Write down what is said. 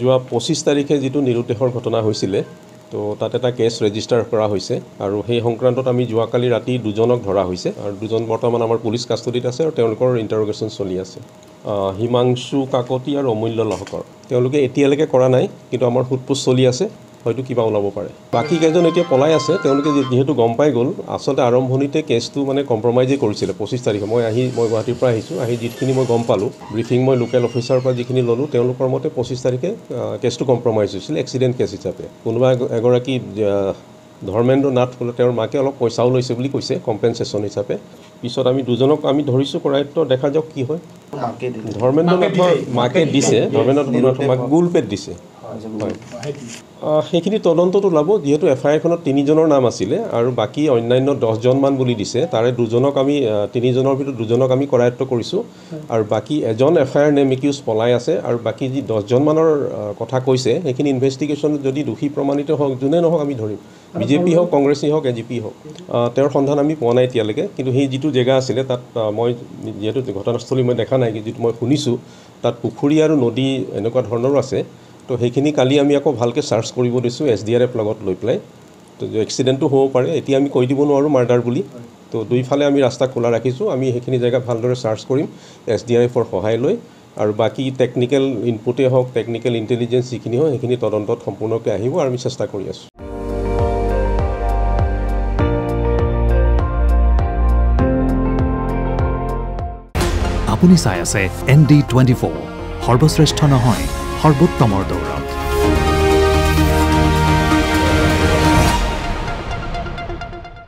যোৱা 25 তাৰিখে যিটো নিৰুদ্দেশৰ ঘটনা হৈছিলে তো তাত এটা কেছ ৰেজিষ্টাৰ কৰা হৈছে আৰু সেই সংক্ৰান্তত আমি যোৱাকালি ৰাতি দুজনক ধৰা হৈছে আৰু দুজন বৰ্তমান আমাৰ পুলিচ কাষ্টডিত আছে আৰু তেওঁলোকৰ ইণ্টাৰোগেশ্যন চলি আছে হিমাংশু কাকতি আৰু অমূল্য লহকৰ তেওঁলোকে এতিয়ালৈকে কৰা নাই কিন্তু আমাৰ সোধপোছ চলি আছে হয়তো কিবা ওলাব পাৰে বাকী কেইজন এতিয়া পলাই আছে তেওঁলোকে যেহেতু গম পাই গ'ল আচলতে আৰম্ভণিতে কেছটো মানে কম্প্ৰমাইজেই কৰিছিলে 25 তাৰিখে মই গুৱাহাটীৰ পৰা আহিছোঁ আহি যিখিনি মই গম পালোঁ ব্ৰিফিং মই লোকেল অফিচাৰৰ পৰা যিখিনি ল'লোঁ তেওঁলোকৰ মতে 25 তাৰিখে কেছটো কম্প্ৰমাইজ হৈছিল এক্সিডেণ্ট কেছ হিচাপে কোনোবা এগৰাকী ধৰ্মেন্দ্ৰ নাথ বোলে তেওঁৰ মাকে অলপ পইচাও লৈছে বুলি কৈছে কম্পেনচেশ্যন হিচাপে পিছত আমি দুজনক আমি ধৰিছোঁ কৰায়ত্ব দেখা যাওক কি হয় ধৰ্মেন্দ্ৰ নাথৰ মাকে দিছে ধৰ্মেন্দ্ৰ নাথৰ মাকে গুগল পে'ত দিছে সেইখিনি তদন্তত ওলাব যিহেতু এফআইআৰখনত 3জনৰ নাম আছিলে আৰু বাকী অন্যান্য 10জনমান বুলি দিছে তাৰে দুজনক আমি 3জনৰ ভিতৰত দুজনক আমি কৰায়ত্ব কৰিছোঁ আৰু বাকী এজন এফআইআৰ নেম একিউজ পলাই আছে আৰু বাকী যি 10জনমানৰ কথা কৈছে সেইখিনি ইনভেষ্টিগেশ্যন যদি দোষী প্ৰমাণিত হওক যোনে নহওক আমি ধৰিম বিজেপি হওক কংগ্ৰেছী হওক এজিপি হওক তেওঁৰ সন্ধান আমি পোৱা নাই এতিয়ালৈকে কিন্তু সেই যিটো জেগা আছিলে তাত মই যিহেতু ঘটনাস্থলী মই দেখা নাই যিটো মই শুনিছোঁ তাত পুখুৰী আৰু নদী এনেকুৱা ধৰণৰো আছে তো সেইখিনি কালি আমি আকৌ ভালকৈ চাৰ্চ কৰিব দিছোঁ SDRF লগত লৈ পেলাই তো এক্সিডেণ্টটো হ'ব পাৰে এতিয়া আমি কৈ দিব নোৱাৰোঁ মাৰ্ডাৰ বুলি তো দুইফালে আমি ৰাস্তা খোলা ৰাখিছোঁ আমি সেইখিনি জেগা ভালদৰে চাৰ্চ কৰিম SDRFৰ সহায় লৈ আৰু বাকী টেকনিকেল ইনপুটেই হওক টেকনিকেল ইণ্টেলিজেঞ্চ যিখিনি হয় সেইখিনি তদন্তত সম্পূৰ্ণকৈ আহিব আৰু আমি চেষ্টা কৰি আছোঁ আপুনি চাই আছে ND24 সৰ্বশ্ৰেষ্ঠ নহয় সৰ্বোত্তমৰ দৌৰ